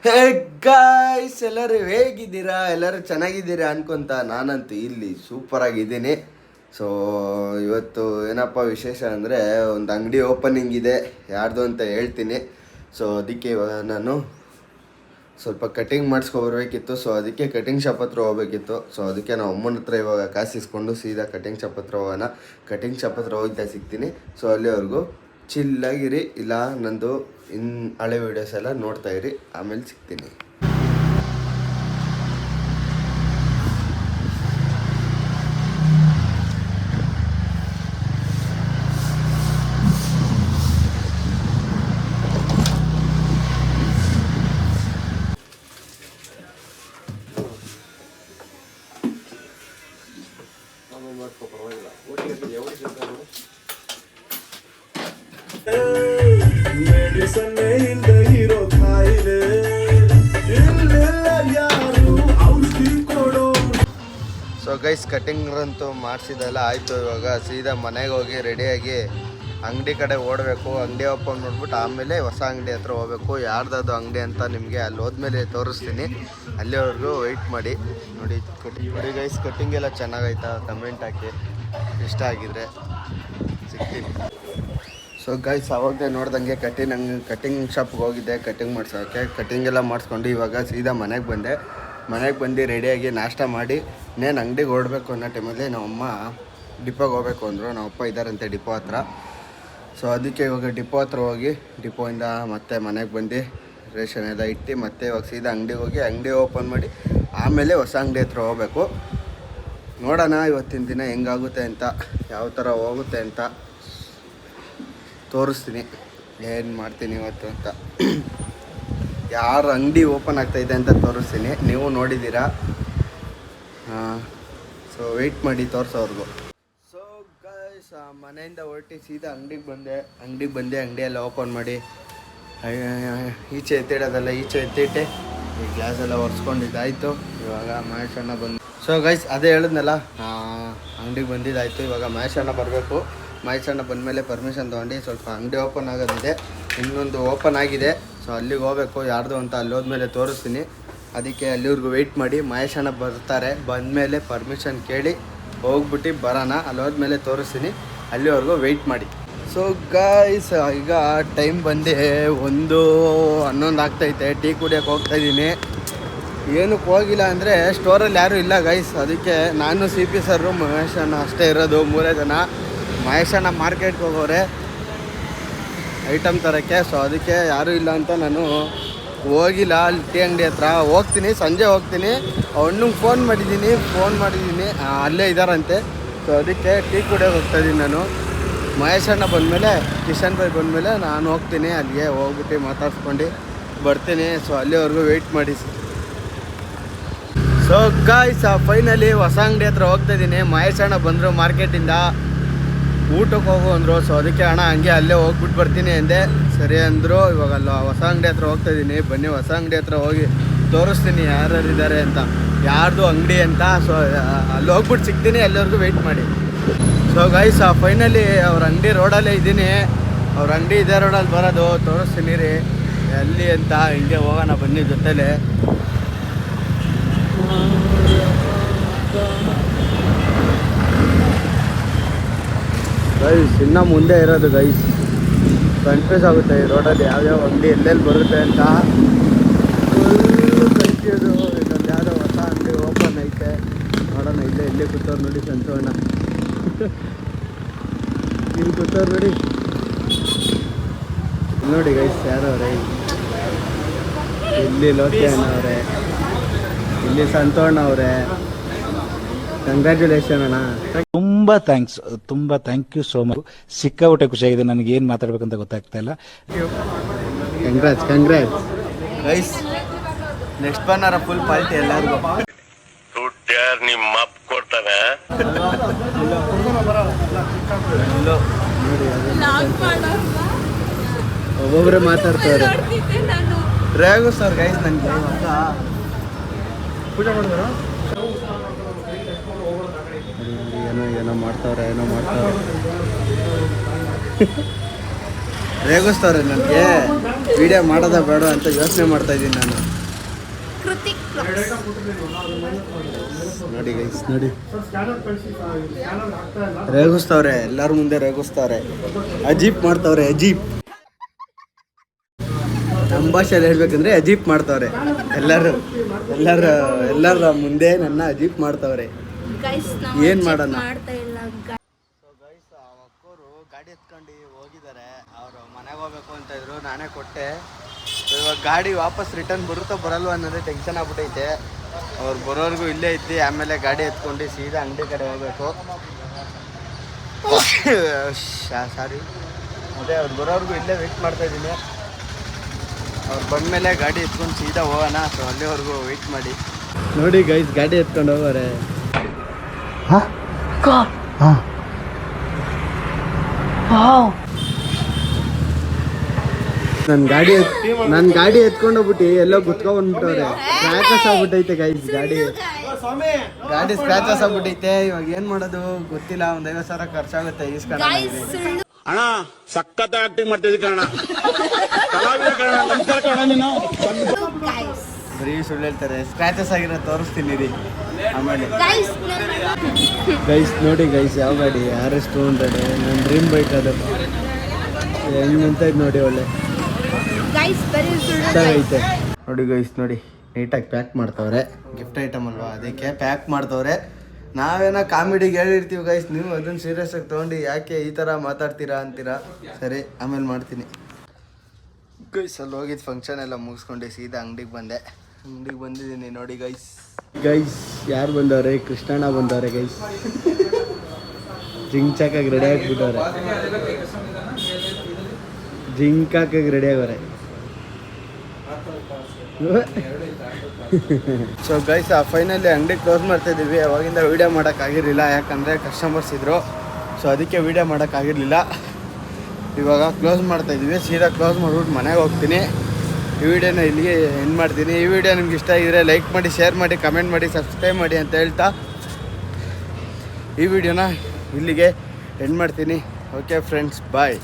Hey guys, ಎಲ್ಲರೂ ಹೇಗಿದ್ದೀರಾ? ಎಲ್ಲರೂ ಚೆನ್ನಾಗಿದ್ದೀರಾ ಅನ್ಕೊಂತ ನಾನಂತೂ ಇಲ್ಲಿ ಸೂಪರ್ ಆಗಿದ್ದೀನಿ. ಸೊ ಇವತ್ತು ಏನಪ್ಪ ವಿಶೇಷ ಅಂದರೆ ಒಂದು ಅಂಗಡಿ ಓಪನಿಂಗ್ ಇದೆ, ಯಾರ್ದು ಅಂತ ಹೇಳ್ತೀನಿ. ಸೊ ಅದಕ್ಕೆ ಇವಾಗ ನಾನು ಸ್ವಲ್ಪ ಕಟಿಂಗ್ ಮಾಡಿಸ್ಕೊಬರ್ಬೇಕಿತ್ತು. ಸೊ ಅದಕ್ಕೆ ಕಟಿಂಗ್ ಶಾಪ್ ಹತ್ರ ಹೋಗ್ಬೇಕಿತ್ತು. ಸೊ ಅದಕ್ಕೆ ನಾವು ಅಮ್ಮನ ಹತ್ರ ಇವಾಗ ಕಾಸು ಇಸ್ಕೊಂಡು ಸೀದಾ ಕಟಿಂಗ್ ಶಾಪ್ ಹತ್ರ ಹೋಗೋಣ. ಕಟಿಂಗ್ ಶಾಪ್ ಹತ್ರ ಹೋಗ್ತಾ ಸಿಗ್ತೀನಿ. ಸೊ ಅಲ್ಲಿವರೆಗೂ ಚಿಲ್ಲಾಗಿರಿ, ಇಲ್ಲ ನಂದು ಹಳೆ ವೀಡಿಯೋಸ್ ಎಲ್ಲ ನೋಡ್ತಾ ಇರಿ, ಆಮೇಲೆ ಸಿಗ್ತೀನಿ. ಸೊ ಗೈಸ್, ಕಟಿಂಗ್ ಅಂತೂ ಮಾಡಿಸಿದೆಲ್ಲ ಆಯಿತು. ಇವಾಗ ಸೀದಾ ಮನೆಗೆ ಹೋಗಿ ರೆಡಿಯಾಗಿ ಅಂಗಡಿ ಕಡೆ ಓಡಬೇಕು. ಅಂಗಡಿ ಓಪನ್ ನೋಡ್ಬಿಟ್ಟು ಆಮೇಲೆ ಹೊಸ ಅಂಗಡಿ ಹತ್ರ ಹೋಗ್ಬೇಕು. ಯಾರ್ದದು ಅಂಗಡಿ ಅಂತ ನಿಮಗೆ ಅಲ್ಲಿ ಹೋದ್ಮೇಲೆ ತೋರಿಸ್ತೀನಿ. ಅಲ್ಲಿವರೆಗೂ ವೆಯ್ಟ್ ಮಾಡಿ. ನೋಡಿ ಗೈಸ್, ಕಟಿಂಗ್ ಎಲ್ಲ ಚೆನ್ನಾಗೈತಾ? ಕಮೆಂಟ್ ಹಾಕಿ, ಇಷ್ಟ ಆಗಿದ್ರೆ ಸಿಗ್ತೀನಿ. ಸೊ ಗೈಸ್, ಅವಾಗಲೇ ನೋಡ್ದಂಗೆ ಕಟಿಂಗ್ ಶಾಪ್ಗೆ ಹೋಗಿದ್ದೆ ಕಟಿಂಗ್ ಮಾಡ್ಸೋಕ್ಕೆ. ಕಟಿಂಗ್ ಎಲ್ಲ ಮಾಡಿಸ್ಕೊಂಡು ಇವಾಗ ಸೀದಾ ಮನೆಗೆ ಬಂದು ರೆಡಿಯಾಗಿ ನಾಷ್ಟ ಮಾಡಿ ಇನ್ನೇನು ಅಂಗಡಿಗೆ ಹೊರಡಬೇಕು ಅನ್ನೋ ಟೈಮಲ್ಲಿ ನಮ್ಮಮ್ಮ ಡಿಪೋಗೆ ಹೋಗ್ಬೇಕು ಅಂದರು. ನಮ್ಮಪ್ಪ ಇದ್ದಾರಂತೆ ಡಿಪೋ ಹತ್ರ. ಸೊ ಅದಕ್ಕೆ ಇವಾಗ ಡಿಪೋ ಹತ್ರ ಹೋಗಿ ಡಿಪೋಯಿಂದ ಮತ್ತೆ ಮನೆಗೆ ಬಂದು ರೇಷನ್ ಎಲ್ಲ ಇಟ್ಟು ಮತ್ತೆ ಇವಾಗ ಸೀದಾ ಅಂಗಡಿಗೆ ಹೋಗಿ ಅಂಗಡಿ ಓಪನ್ ಮಾಡಿ ಆಮೇಲೆ ಹೊಸ ಅಂಗಡಿ ಹತ್ರ ಹೋಗಬೇಕು. ನೋಡೋಣ ಇವತ್ತಿನ ದಿನ ಹೆಂಗಾಗುತ್ತೆ ಅಂತ, ಯಾವ ಥರ ಹೋಗುತ್ತೆ ಅಂತ ತೋರಿಸ್ತೀನಿ. ಏನು ಮಾಡ್ತೀನಿ ಇವತ್ತು ಅಂತ, ಯಾರು ಅಂಗಡಿ ಓಪನ್ ಆಗ್ತಾಯಿದೆ ಅಂತ ತೋರಿಸ್ತೀನಿ. ನೀವು ನೋಡಿದ್ದೀರಾ. ಸೊ ವೆಯ್ಟ್ ಮಾಡಿ ತೋರಿಸೋರ್ಗು. ಸೊ ಗೈಸ್, ಮನೆಯಿಂದ ಹೊರಟಿ ಸೀದಾ ಅಂಗಡಿಗೆ ಬಂದೆ. ಅಂಗಡಿ ಎಲ್ಲ ಓಪನ್ ಮಾಡಿ ಈಚೆ ಎತ್ತಿಡೋದಲ್ಲ ಈಚೆ ಎತ್ತಿಟ್ಟೆ. ಈ ಗ್ಲಾಸ್ ಎಲ್ಲ ಒರೆಸ್ಕೊಂಡಿದ್ದಾಯಿತು. ಇವಾಗ ಮಹೇಶ್ ಅಣ್ಣ ಬಂದು, ಸೊ ಗೈಸ್ ಅದೇ ಹೇಳಿದ್ನಲ್ಲ, ಅಂಗಡಿಗೆ ಬಂದಿದ್ದಾಯಿತು. ಇವಾಗ ಮಹೇಶ್ ಅಣ್ಣ ಬರಬೇಕು. ಮಹೇಶ್ ಅಣ್ಣ ಬಂದಮೇಲೆ ಪರ್ಮಿಷನ್ ತೊಗೊಂಡು ಸ್ವಲ್ಪ ಅಂಗಡಿ ಓಪನ್ ಆಗೋದಿದೆ, ಇನ್ನೊಂದು ಓಪನ್ ಆಗಿದೆ. ಸೊ ಅಲ್ಲಿಗೆ ಹೋಗಬೇಕು, ಯಾರ್ದು ಅಂತ ಅಲ್ಲಿ ಹೋದ್ಮೇಲೆ ತೋರಿಸ್ತೀನಿ. ಅದಕ್ಕೆ ಅಲ್ಲಿವರೆಗೂ ವೆಯ್ಟ್ ಮಾಡಿ. ಮಹೇಶ್ ಅಣ್ಣ ಬರ್ತಾರೆ, ಬಂದಮೇಲೆ ಪರ್ಮಿಷನ್ ಕೇಳಿ ಹೋಗ್ಬಿಟ್ಟು ಬರೋಣ. ಅಲ್ಲಿ ಹೋದ್ಮೇಲೆ ತೋರಿಸ್ತೀನಿ, ಅಲ್ಲಿವರೆಗೂ ವೆಯ್ಟ್ ಮಾಡಿ. ಸೊ ಗಾಯ್ಸ್, ಈಗ ಟೈಮ್ ಬಂದು 1:11 ಆಗ್ತೈತೆ. ಟೀ ಕುಡಿಯೋಕೆ ಹೋಗ್ತಾಯಿದ್ದೀನಿ. ಏನಕ್ಕೆ ಹೋಗಿಲ್ಲ ಅಂದರೆ ಸ್ಟೋರಲ್ಲಿ ಯಾರೂ ಇಲ್ಲ ಗೈಸ್. ಅದಕ್ಕೆ ನಾನು CP ಸರ್ರು ಮಹೇಶ್ ಅಣ್ಣ ಅಷ್ಟೇ ಇರೋದು, 3 ಜನ. ಮಹೇಶ್ ಅಣ್ಣ ಮಾರ್ಕೆಟ್ಗೆ ಹೋಗೋರೆ ಐಟಮ್ ತರೋಕ್ಕೆ. ಸೊ ಅದಕ್ಕೆ ಯಾರೂ ಇಲ್ಲ ಅಂತ ನಾನು ಹೋಗಿಲ್ಲ. ಅಲ್ಲಿ ಟೀ ಅಂಗಡಿ ಹತ್ರ ಹೋಗ್ತೀನಿ, ಸಂಜೆ ಹೋಗ್ತೀನಿ. ಅಣ್ಣಂಗೆ ಫೋನ್ ಮಾಡಿದ್ದೀನಿ, ಅಲ್ಲೇ ಇದ್ದಾರಂತೆ. ಸೊ ಅದಕ್ಕೆ ಟೀ ಕುಡಿಯೋಕೆ ಹೋಗ್ತಾಯಿದ್ದೀನಿ ನಾನು. ಮಹೇಶ್ ಅಣ್ಣ ಬಂದಮೇಲೆ, ಕಿಶನ್ ಭಾಯ್ ಬಂದಮೇಲೆ ನಾನು ಹೋಗ್ತೀನಿ. ಅಲ್ಲಿಗೆ ಹೋಗ್ಬಿಟ್ಟು ಮಾತಾಡ್ಸ್ಕೊಂಡು ಬರ್ತೀನಿ. ಸೊ ಅಲ್ಲಿವರೆಗೂ ವೆಯ್ಟ್ ಮಾಡಿ. ಸೊ ಗಾಯ್ಸ್, ಫೈನಲಿ ಹೊಸ ಅಂಗಡಿ ಹತ್ರ ಹೋಗ್ತಾಯಿದ್ದೀನಿ. ಮಹೇಶ್ ಅಣ್ಣ ಬಂದರು ಮಾರ್ಕೆಟಿಂದ, ಊಟಕ್ಕೆ ಹೋಗು ಅಂದರು. ಸೊ ಅದಕ್ಕೆ ಅಣ್ಣ ಹಂಗೆ ಅಲ್ಲೇ ಹೋಗ್ಬಿಟ್ಟು ಬರ್ತೀನಿ ಅಂದೆ. ಸರಿ ಅಂದರು. ಇವಾಗ ಅಲ್ಲ ಹೊಸ ಅಂಗಡಿ ಹತ್ರ ಹೋಗ್ತಾಯಿದ್ದೀನಿ. ಬನ್ನಿ ಹೊಸ ಅಂಗಡಿ ಹತ್ರ ಹೋಗಿ ತೋರಿಸ್ತೀನಿ ಯಾರ್ಯಾರಿದ್ದಾರೆ ಅಂತ, ಯಾರ್ದು ಅಂಗಡಿ ಅಂತ. ಸೊ ಅಲ್ಲಿ ಹೋಗ್ಬಿಟ್ಟು ಸಿಗ್ತೀನಿ, ಅಲ್ಲಿವರೆಗೂ ವೆಯ್ಟ್ ಮಾಡಿ. ಸೊ ಗೈಸ್, ಫೈನಲಿ ಅವ್ರ ಅಂಗಡಿ ರೋಡಲ್ಲೇ ಇದ್ದೀನಿ. ಅವ್ರ ಅಂಗಡಿ ಇದೇ ರೋಡಲ್ಲಿ ಬರೋದು, ತೋರಿಸ್ತೀನಿ ರೀ ಎಲ್ಲಿ ಅಂತ. ಹಿಂಗೆ ಹೋಗೋಣ ಬನ್ನಿ ಜೊತೆಲೆ. ಗೈಸ್ ಇನ್ನೂ ಮುಂದೆ ಇರೋದು ಗೈಸ್, ಕನ್ಫ್ಯೂಸ್ ಆಗುತ್ತೆ ಈ ರೋಡಲ್ಲಿ ಯಾವ್ಯಾವ ಅಂಗಡಿ ಎಲ್ಲೆಲ್ಲಿ ಬರುತ್ತೆ ಅಂತ. Full confuse. ಇನ್ನೊಂದು ಯಾವುದೋ ಹೊಸ ಅಂಗಡಿ ಓಪನ್ ಐತೆ, ನೋಡೋಣ. ಇಲ್ಲೇ ಕೂತವ್ರು ನೋಡಿ, ಸಂತೋಣ ಇಲ್ಲಿ ಕೂತವ್ರು ನೋಡಿ. ನೋಡಿ ಗೈಸ್, ಯಾರವ್ರೆ? ಇಲ್ಲಿ ಲೋಕೇಶ್ ಅವರೇ, ಇಲ್ಲಿ ಸಂತೋಣ ಅವರೇ. ಕಂಗ್ರ್ಯಾಚುಲೇಷನ್ ಅಣ್ಣ. ತುಂಬಾ ಥ್ಯಾಂಕ್ ಯು ಸೋ ಮಚ್. ಸಿಕ್ಕಾಬಿಟ್ಟೆ ಖುಷಿಯಾಗಿದೆ. ನನಗೆ ಏನು ಮಾತಾಡ್ಬೇಕಂತ ಗೊತ್ತಾಗ್ತಾ ಇಲ್ಲ. Congrats guys. ನೆಕ್ಸ್ಟ್ ಬನ್ನಾರ ಫುಲ್ ಪಾರ್ಟಿ ಎಲ್ಲರಿಗೂ. ನಿಮ್ಮ ಅಪ್ಪ ಕೊಡ್ತಾನೆ. ಒಬ್ಬೊಬ್ಬರೇ ಮಾತಾಡ್ತಾರೆ. ರೇಗು ಸರ್ ಗೈಸ್, ನನಗೆ ಪೂಜೆ ಮಾಡಿದಾರ. ಏನೋ ಮಾಡ್ತಾವ್ರೆ ರೇಗಿಸ್ತಾವ್ರೆ ನನಗೆ. ವಿಡಿಯೋ ಮಾಡೋದ ಬೇಡ ಅಂತ ಯೋಚನೆ ಮಾಡ್ತಾ ಇದ್ದೀನಿ ನಾನು. ಕೃತಿಕ್ ನೋಡಿ ಗೈಸ್ ನೋಡಿ, ರೇಗಿಸ್ತವ್ರೆ, ಎಲ್ಲರ ಮುಂದೆ ರೇಗಿಸ್ತವ್ರೆ, ಅಜೀಪ್ ಮಾಡ್ತವ್ರೆ, ಅಜೀಪ್. ನಮ್ಮ ಭಾಷೆಯಲ್ಲಿ ಹೇಳ್ಬೇಕಂದ್ರೆ ಅಜೀಪ್ ಮಾಡ್ತವ್ರೆ. ಎಲ್ಲರ ಮುಂದೆ ನನ್ನ ಅಜೀಪ್ ಮಾಡ್ತವ್ರೆ. ಏನ್ ಮಾಡೋಣ? ಅಕ್ಕವರು ಗಾಡಿ ಎತ್ಕೊಂಡು ಹೋಗಿದ್ದಾರೆ, ಅವರು ಮನೆಗೆ ಹೋಗ್ಬೇಕು ಅಂತ ಇದ್ರು, ನಾನೇ ಕೊಟ್ಟೆ. ಇವಾಗ ಗಾಡಿ ವಾಪಸ್ ರಿಟರ್ನ್ ಬರುತ್ತೋ ಬರಲ್ವ ಅನ್ನೋದೇ ಟೆನ್ಷನ್ ಆಗ್ಬಿಟ್ಟೈತೆ. ಅವ್ರು ಬರೋರ್ಗು ಇಲ್ಲೇ ಇದ್ದು ಆಮೇಲೆ ಗಾಡಿ ಎತ್ಕೊಂಡು ಸೀದಾ ಅಂಗಡಿ ಕಡೆ ಹೋಗ್ಬೇಕು. ಸಾರಿ, ಅದೇ ಅವ್ರು ಬರೋರ್ಗು ಇಲ್ಲೇ ವೆಯ್ಟ್ ಮಾಡ್ತಾ ಇದ್ದೀನಿ. ಅವ್ರು ಬಂದಮೇಲೆ ಗಾಡಿ ಎತ್ಕೊಂಡು ಸೀದಾ ಹೋಗೋಣ. ಸೊ ಅಲ್ಲಿವರೆಗೂ ವೆಯ್ಟ್ ಮಾಡಿ. ನೋಡಿ ಗೈಸ್, ಗಾಡಿ ಎತ್ಕೊಂಡು ಹೋಗೋರೆ. ನನ್ನ ಗಾಡಿ ಎತ್ಕೊಂಡು ಹೋಗ್ಬಿಟ್ಟು ಎಲ್ಲೋ ಗುತ್ಕೊ ಬಂದ್ಬಿಟ್ಟವ್ರೆ. ಸ್ಕ್ರಾಚಸ್ ಆಗ್ಬಿಟ್ಟೈತೆ ಗೈಸ್, ಗಾಡಿ ಸ್ಕ್ರಾಚಸ್ ಆಗ್ಬಿಟ್ಟೈತೆ. ಇವಾಗ ಏನ್ ಮಾಡೋದು ಗೊತ್ತಿಲ್ಲ. 50,000 ಖರ್ಚಾಗುತ್ತೆ. ಈಸ್ಕೊಂಡು ಅಣ್ಣ ಸಖತ್ ಆಕ್ಟಿಂಗ್ ಮಾಡ್ತಿದ್ದೆ ಕಣ, ಬರೀ ಸುಳ್ಳು ಹೇಳ್ತಾರೆ. ಸ್ಕ್ರಾಚಸ್ ಆಗಿರೋ ತೋರಿಸ್ತೀನಿ ರೀ ಆಮೇಲೆ. ಗೈಸ್ ನೋಡಿ ಗೈಸ್, ಯಾವ ಗಾಡಿ RS200 ನನ್ನ ಡ್ರೀಮ್ ಬೈಕ್. ಅದು ಹೆಂಗಂತ ಇದು ನೋಡಿ, ಒಳ್ಳೆ ಐತೆ ನೋಡಿ ಗೈಸ್. ನೋಡಿ ನೀಟಾಗಿ ಪ್ಯಾಕ್ ಮಾಡ್ತವ್ರೆ. ಗಿಫ್ಟ್ ಐಟಮ್ ಅಲ್ವಾ, ಅದಕ್ಕೆ ಪ್ಯಾಕ್ ಮಾಡ್ತವ್ರೆ. ನಾವೇನೋ ಕಾಮಿಡಿಗೆ ಹೇಳಿರ್ತೀವಿ ಗೈಸ್, ನೀವು ಅದನ್ನು ಸೀರಿಯಸ್ ಆಗಿ ತೊಗೊಂಡು ಯಾಕೆ ಈ ಥರ ಮಾತಾಡ್ತೀರಾ ಅಂತೀರಾ. ಸರಿ, ಆಮೇಲೆ ಮಾಡ್ತೀನಿ ಗೈಸ್. ಅಲ್ಲಿ ಹೋಗಿದ್ದು ಫಂಕ್ಷನ್ ಎಲ್ಲ ಮುಗಿಸ್ಕೊಂಡು ಸೀದಾ ಅಂಗಡಿಗೆ ಬಂದಿದ್ದೀನಿ. ನೋಡಿ ಗೈಸ್ ಯಾರು ಬಂದವ್ರೆ? ಕೃಷ್ಣಣ್ಣ ಬಂದವ್ರೆ ಗೈಸ್. ಜಿಂಕಾಕಾಗಿ ರೆಡಿ ಆಗಿಬಿಟ್ಟವ್ರೆ, ಜಿಂಕಾಕಾಗಿ ರೆಡಿ ಆಗವ್ರೆ. ಸೊ ಗೈಸ್, ಫೈನಲಿ ಅಂಗಡಿ ಕ್ಲೋಸ್ ಮಾಡ್ತಾ ಇದ್ದೀವಿ. ಅವಾಗಿಂದ ವೀಡಿಯೋ ಮಾಡೋಕ್ಕಾಗಿರಲಿಲ್ಲ, ಯಾಕಂದರೆ ಕಸ್ಟಮರ್ಸ್ ಇದ್ದರು. ಸೊ ಅದಕ್ಕೆ ವೀಡಿಯೋ ಮಾಡೋಕ್ಕಾಗಿರಲಿಲ್ಲ. ಇವಾಗ ಕ್ಲೋಸ್ ಮಾಡ್ತಾ ಇದ್ದೀವಿ. ಸೀದಾ ಕ್ಲೋಸ್ ಮಾಡಿಬಿಟ್ಟು ಮನೆಗೆ ಹೋಗ್ತೀನಿ. ಈ ವಿಡಿಯೋನ ಇಲ್ಲಿಗೆ ಎಂಡ್ ಮಾಡ್ತೀನಿ. ಈ ವಿಡಿಯೋ ನಿಮ್ಗೆ ಇಷ್ಟ ಆಗಿದ್ರೆ ಲೈಕ್ ಮಾಡಿ, ಶೇರ್ ಮಾಡಿ, ಕಮೆಂಟ್ ಮಾಡಿ, ಸಬ್ಸ್ಕ್ರೈಬ್ ಮಾಡಿ ಅಂತ ಹೇಳ್ತಾ ಈ ವಿಡಿಯೋನ ಇಲ್ಲಿಗೆ ಎಂಡ್ ಮಾಡ್ತೀನಿ. ಓಕೆ ಫ್ರೆಂಡ್ಸ್, ಬಾಯ್.